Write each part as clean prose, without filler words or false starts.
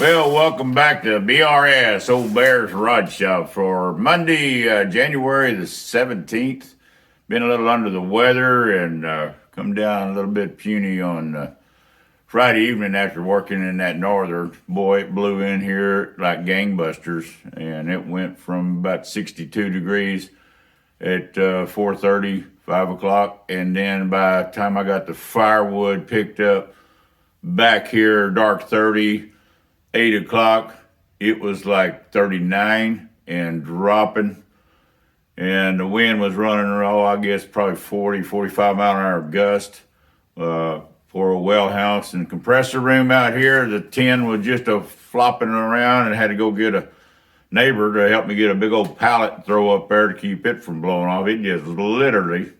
Well, welcome back to BRS, Old Bear's Rod Shop, for Monday, January the 17th. Been a little under the weather and come down a little bit puny on Friday evening after working in that northern. Boy, it blew in here like gangbusters, and it went from about 62 degrees at 4:30, 5 o'clock, and then by the time I got the firewood picked up back here, dark 30, 8 o'clock, it was like 39 and dropping. And the wind was running, I guess, probably 40, 45 mile an hour gust for a well house. And compressor room out here, the tin was just flopping around, and had to go get a neighbor to help me get a big old pallet and throw up there to keep it from blowing off. It just literally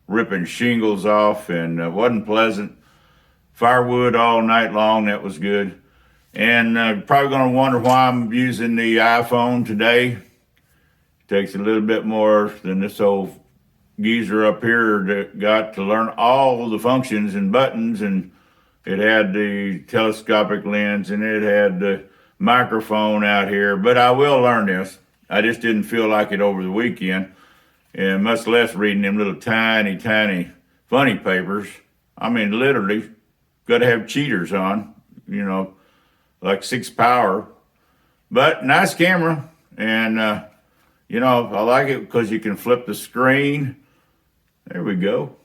ripping shingles off, and it wasn't pleasant. Firewood all night long, that was good. And probably going to wonder why I'm using the iPhone today. Takes a little bit more than this old geezer up here that got to learn all the functions and buttons. And it had the telescopic lens, and it had the microphone out here. But I will learn this. I just didn't feel like it over the weekend, and much less reading them little tiny funny papers. I mean, literally, got to have cheaters on, like 6 power, but nice camera. And, I like it because you can flip the screen. There we go.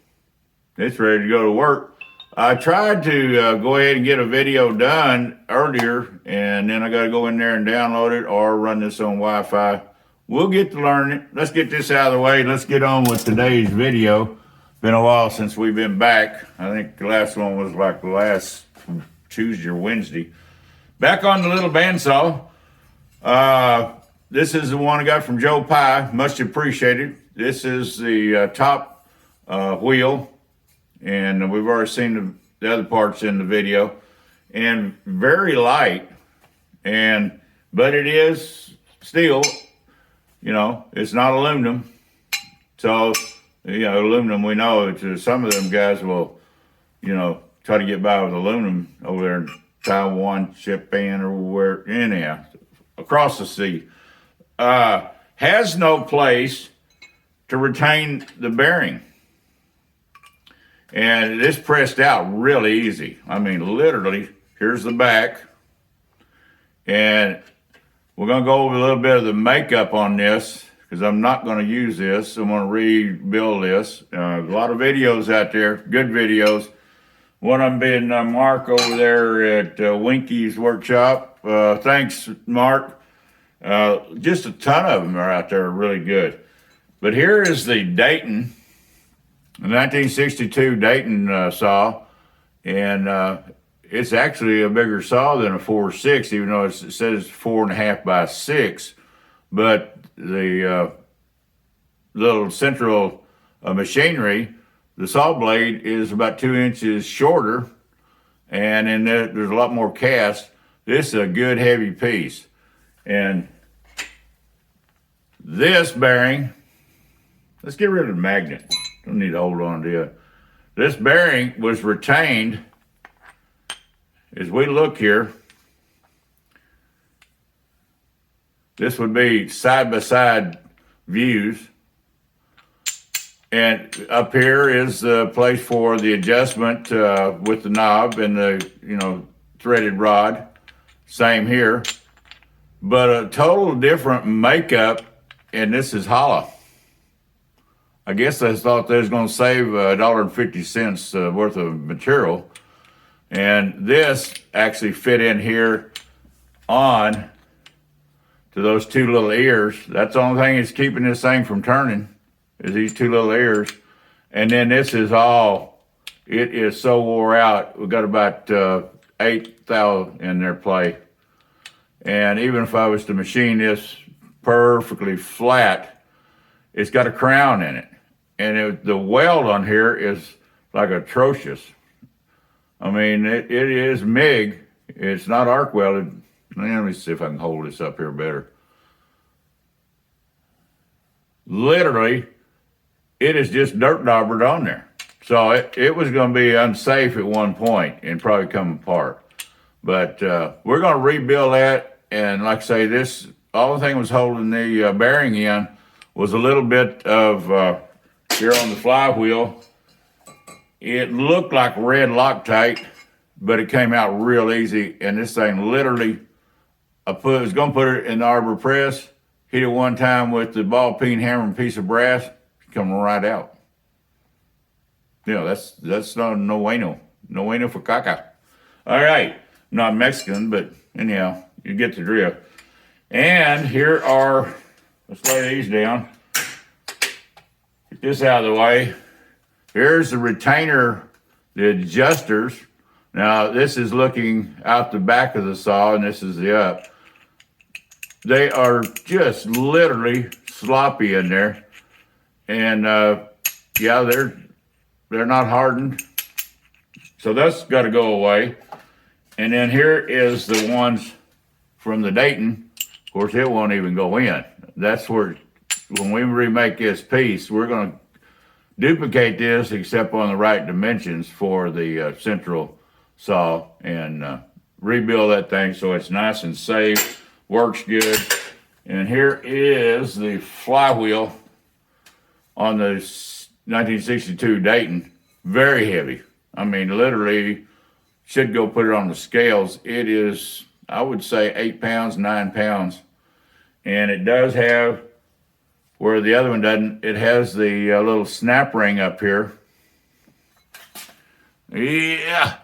It's ready to go to work. I tried to go ahead and get a video done earlier, and then I got to go in there and download it or run this on Wi-Fi. We'll get to learn it. Let's get this out of the way. Let's get on with today's video. Been a while since we've been back. I think the last one was like last Tuesday or Wednesday. Back on the little bandsaw. This is the one I got from Joe Pye. Much appreciated. This is the top wheel, and we've already seen the other parts in the video. And very light, but it is steel. It's not aluminum. So, aluminum, we know some of them guys will, try to get by with aluminum over there in Taiwan, Japan, or where, anyhow, across the sea. Has no place to retain the bearing. And this pressed out really easy. I mean, literally, here's the back. And we're going to go over a little bit of the makeup on this, because I'm not going to use this. I'm going to rebuild this. A lot of videos out there, good videos. One of them being Mark over there at Winky's workshop. Thanks, Mark. Just a ton of them are out there, really good. But here is the Dayton, the 1962 Dayton saw. And it's actually a bigger saw than a 4.6, even though it says 4.5 by 6. But the little central machinery, the saw blade is about 2 inches shorter, and then there's a lot more cast. This is a good heavy piece. And this bearing, let's get rid of the magnet. Don't need to hold on to it. This bearing was retained. As we look here, this would be side-by-side views. And up here is the place for the adjustment with the knob and the, threaded rod. Same here. But a total different makeup, and this is hollow. I guess they thought they was going to save $1.50 worth of material. And this actually fit in here on to those 2 little ears. That's the only thing that's keeping this thing from turning, is these 2 little ears. And then this is it is so wore out. We've got about 8,000 in their play. And even if I was to machine this perfectly flat, it's got a crown in it. And the weld on here is like atrocious. I mean, it is MIG. It's not arc welded. Let me see if I can hold this up here better. Literally, it is just dirt daubered on there. So it was going to be unsafe at one point and probably come apart. But we're going to rebuild that. And like I say, this, all the thing was holding the bearing in was a little bit of here on the flywheel. It looked like red Loctite, but it came out real easy. And this thing literally, was going to put it in the arbor press, hit it one time with the ball peen hammer and piece of brass, come right out. You know, that's not no bueno for caca. All right, not Mexican, but anyhow, you get the drift. And here are, let's lay these down. Get this out of the way. Here's the retainer, the adjusters. Now, this is looking out the back of the saw, and this is the up. They are just literally sloppy in there. And yeah, they're not hardened. So that's got to go away. And then here is the ones from the Dayton. Of course, it won't even go in. That's where, when we remake this piece, we're going to duplicate this except on the right dimensions for the central saw and rebuild that thing so it's nice and safe. Works good. And here is the flywheel on the 1962 Dayton. Very heavy. I mean, literally, should go put it on the scales. It is, I would say, 8 pounds, 9 pounds. And it does have, where the other one doesn't, it has the little snap ring up here. Yeah,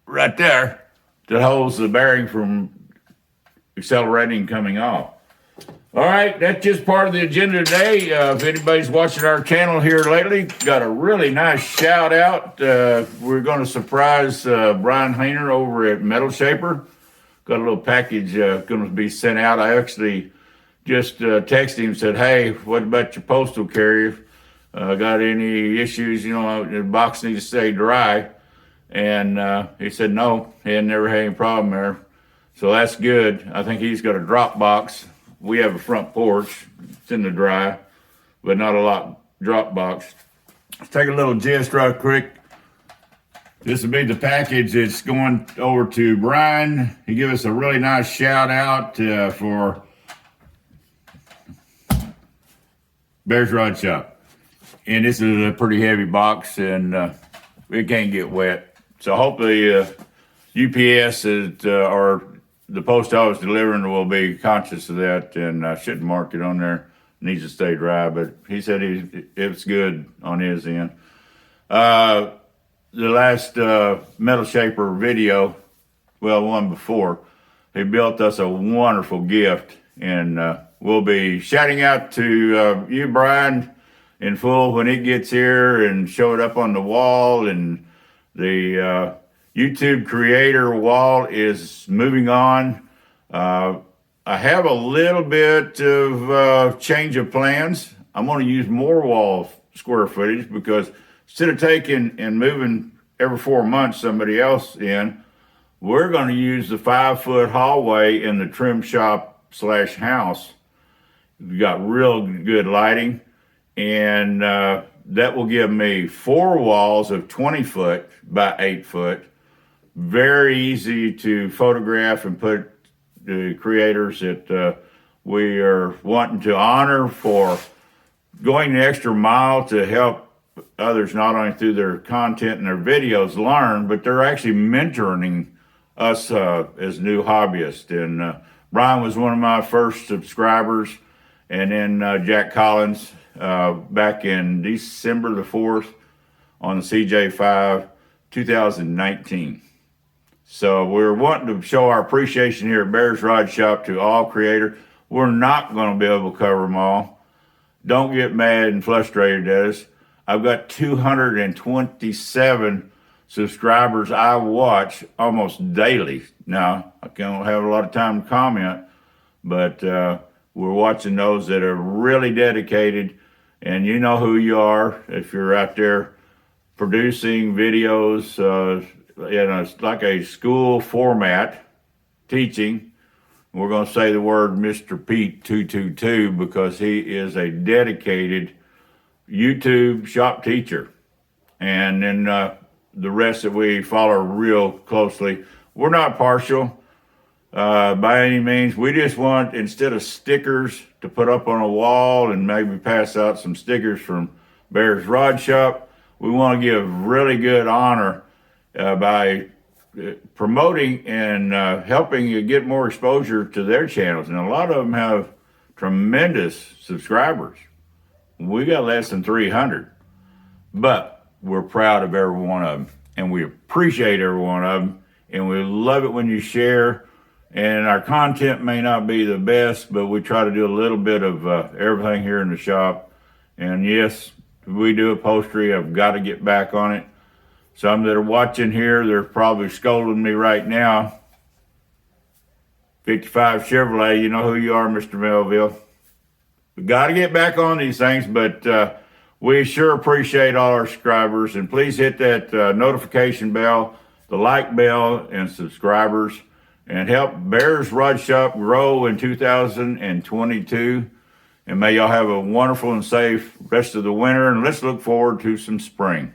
right there, that holds the bearing from accelerating coming off. All right, that's just part of the agenda today. If anybody's watching our channel here lately, got a really nice shout out. We're going to surprise Brian Hayner over at Metal Shaper. Got a little package going to be sent out. I actually just texted him and said, hey, what about your postal carrier? Got any issues? You know, the box needs to stay dry. And he said, no, he had never had any problem there. So that's good. I think he's got a drop box. We have a front porch. It's in the dry, but not a lot drop box. Let's take a little gist right quick. This will be the package that's going over to Brian. He gave us a really nice shout out for Bear's Rod Shop. And this is a pretty heavy box and it can't get wet. So hopefully UPS is, or the post office delivering will be conscious of that, and I shouldn't mark it on there. Needs to stay dry, but he said it's good on his end. The last Metal Shaper video, well, one before, he built us a wonderful gift, and we'll be shouting out to you, Brian, in full when it gets here and show it up on the wall. And the YouTube creator wall is moving on. I have a little bit of change of plans. I'm going to use more wall square footage because instead of taking and moving every 4 months somebody else in, we're going to use the 5-foot hallway in the trim shop / house. We've got real good lighting, and that will give me 4 walls of 20 foot by 8 foot. Very easy to photograph and put the creators that we are wanting to honor for going the extra mile to help others, not only through their content and their videos, learn, but they're actually mentoring us as new hobbyists. And Brian was one of my first subscribers, and then Jack Collins back in December the 4th on the CJ5, 2019. So we're wanting to show our appreciation here at Bear's Rod Shop to all creators. We're not going to be able to cover them all. Don't get mad and frustrated at us. I've got 227 subscribers I watch almost daily. Now, I don't have a lot of time to comment, but we're watching those that are really dedicated, and you know who you are if you're out there producing videos like a school format, teaching. We're going to say the word Mr. Pete 222 because he is a dedicated YouTube shop teacher. And then the rest that we follow real closely. we're not partial by any means. We just want, instead of stickers to put up on a wall and maybe pass out some stickers from Bear's Rod Shop, we want to give really good honor by promoting and helping you get more exposure to their channels. And a lot of them have tremendous subscribers. We got less than 300, but we're proud of every one of them, and we appreciate every one of them, and we love it when you share. And our content may not be the best, but we try to do a little bit of everything here in the shop. And yes, we do upholstery. I've got to get back on it. Some that are watching here, they're probably scolding me right now. 55 Chevrolet, you know who you are, Mr. Melville. We got to get back on these things, but we sure appreciate all our subscribers. And please hit that notification bell, the like bell, and subscribers, and help Bear's Rod Shop grow in 2022. And may y'all have a wonderful and safe rest of the winter, and let's look forward to some spring.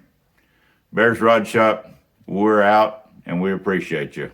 Bear's Rod Shop, we're out, and we appreciate you.